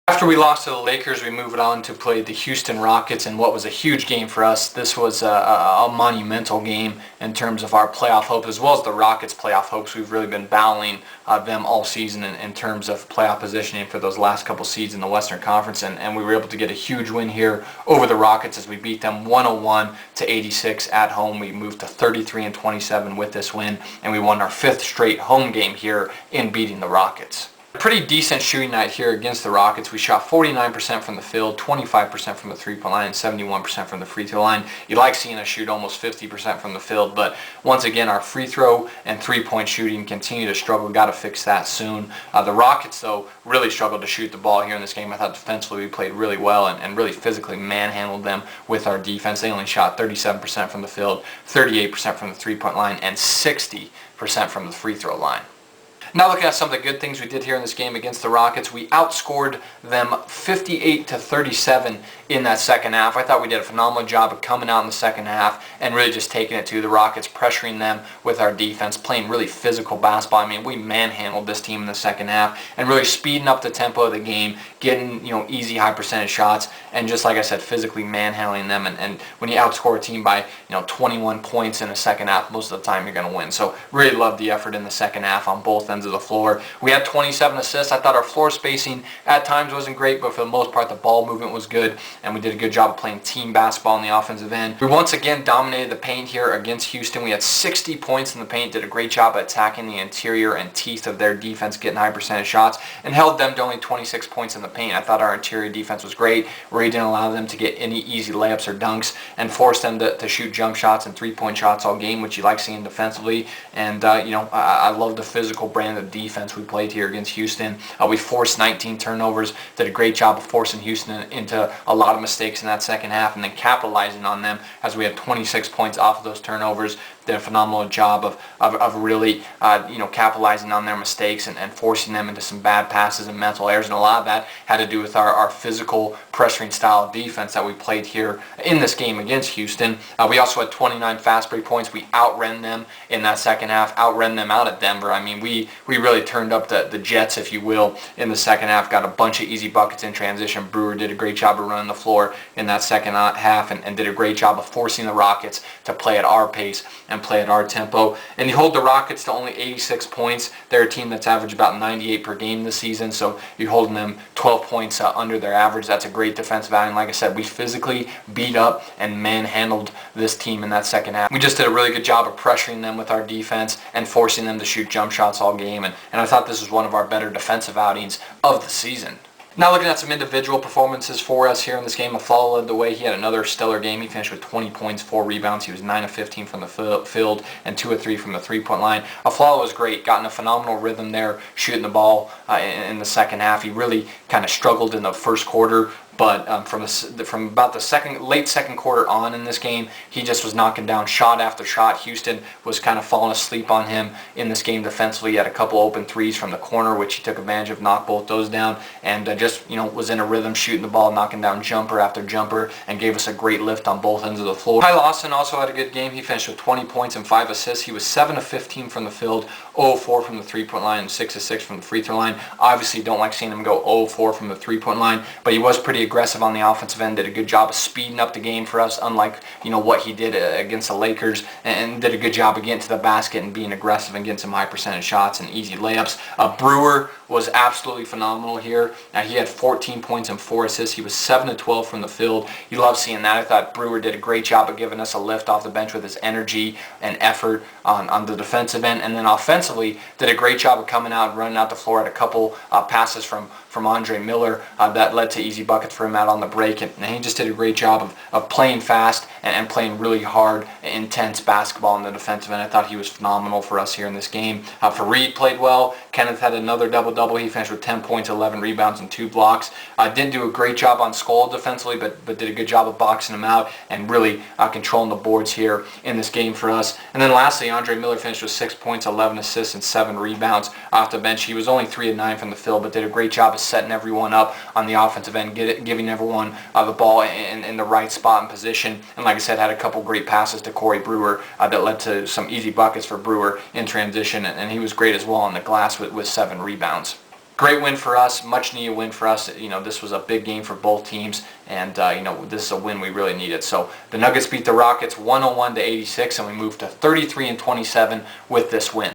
After we lost to the Lakers, we moved on to play the Houston Rockets in what was a huge game for us. This was a monumental game in terms of our playoff hopes, as well as the Rockets' playoff hopes. We've really been battling them all season in terms of playoff positioning for those last couple seeds in the Western Conference, and we were able to get a huge win here over the Rockets as we beat them 101-86 at home. We moved to 33-27 with this win, and we won our 5th straight home game here in beating the Rockets. A pretty decent shooting night here against the Rockets. We shot 49% from the field, 25% from the three-point line, and 71% from the free throw line. You like seeing us shoot almost 50% from the field, but once again, our free throw and three-point shooting continue to struggle. Got to fix that soon. The Rockets, though, really struggled to shoot the ball here in this game. I thought defensively we played really well and really physically manhandled them with our defense. They only shot 37% from the field, 38% from the three-point line, and 60% from the free throw line. Now looking at some of the good things we did here in this game against the Rockets, we outscored them 58-37 in that second half. I thought we did a phenomenal job of coming out in the second half and really just taking it to the Rockets, pressuring them with our defense, playing really physical basketball. I mean, we manhandled this team in the second half and really speeding up the tempo of the game, getting easy high percentage shots, and just like I said, physically manhandling them. And when you outscore a team by 21 points in the second half, most of the time you're going to win. So really loved the effort in the second half on both ends of the floor. We had 27 assists. I thought our floor spacing at times wasn't great, but for the most part the ball movement was good, and we did a good job of playing team basketball on the offensive end. We once again dominated the paint here against Houston. We had 60 points in the paint, did a great job at attacking the interior and teeth of their defense, getting high percentage shots, and held them to only 26 points in the paint. I thought our interior defense was great. We didn't allow them to get any easy layups or dunks and forced them to shoot jump shots and three-point shots all game, which you like seeing defensively. And I love the physical brand of defense we played here against Houston. We forced 19 turnovers, did a great job of forcing Houston into a lot of mistakes in that second half, and then capitalizing on them as we had 26 points off of those turnovers. Did a phenomenal job of really capitalizing on their mistakes and forcing them into some bad passes and mental errors, and a lot of that had to do with our physical pressuring style of defense that we played here in this game against Houston. We also had 29 fast break points. We outran them in that second half, outran them out at Denver. I mean, we really turned up the Jets, if you will, in the second half, got a bunch of easy buckets in transition. Brewer did a great job of running the floor in that second half and did a great job of forcing the Rockets to play at our pace and play at our tempo. And you hold the Rockets to only 86 points. They're a team that's averaged about 98 per game this season, so you're holding them 12 points under their average. That's a great defensive outing. Like I said, we physically beat up and manhandled this team in that second half. We just did a really good job of pressuring them with our defense and forcing them to shoot jump shots all game, and I thought this was one of our better defensive outings of the season. Now looking at some individual performances for us here in this game, Afflalo led the way. He had another stellar game. He finished with 20 points, 4 rebounds. He was 9 of 15 from the field and 2 of 3 from the three-point line. Afflalo was great, got in a phenomenal rhythm there, shooting the ball in the second half. He really kind of struggled in the first quarter, but from about the late second quarter on in this game, he just was knocking down shot after shot. Houston was kind of falling asleep on him in this game defensively. He had a couple open threes from the corner, which he took advantage of, knocked both those down, and just was in a rhythm, shooting the ball, knocking down jumper after jumper, and gave us a great lift on both ends of the floor. Ty Lawson also had a good game. He finished with 20 points and 5 assists. He was 7 of 15 from the field, 0 of 4 from the three-point line, and 6 of 6 from the free throw line. Obviously, don't like seeing him go 0 of 4 from the three-point line, but he was pretty aggressive on the offensive end, did a good job of speeding up the game for us, unlike what he did against the Lakers, and did a good job of getting to the basket and being aggressive and getting some high percentage shots and easy layups. Brewer was absolutely phenomenal here. He had 14 points and 4 assists. He was 7 of 12 from the field. You love seeing that. I thought Brewer did a great job of giving us a lift off the bench with his energy and effort on the defensive end, and then offensively did a great job of coming out and running out the floor. Had a couple passes from Andre Miller that led to easy buckets for him out on the break, and he just did a great job of playing fast and playing really hard, intense basketball on the defensive end. I thought he was phenomenal for us here in this game. Fareed played well. Kenneth had another double-double. He finished with 10 points, 11 rebounds, and 2 blocks. Didn't do a great job on Skoll defensively, but did a good job of boxing him out and really controlling the boards here in this game for us. And then lastly, Andre Miller finished with 6 points, 11 assists, and 7 rebounds off the bench. He was only 3 of 9 from the field, but did a great job of setting everyone up on the offensive end, giving everyone the ball in the right spot and position. And like I said, had a couple great passes to Corey Brewer that led to some easy buckets for Brewer in transition, and he was great as well on the glass with 7 rebounds. great win for us, much needed win for us. You know, this was a big game for both teams, and you know, this is a win we really needed. So the Nuggets beat the Rockets 101-86, and we moved to 33-27 with this win.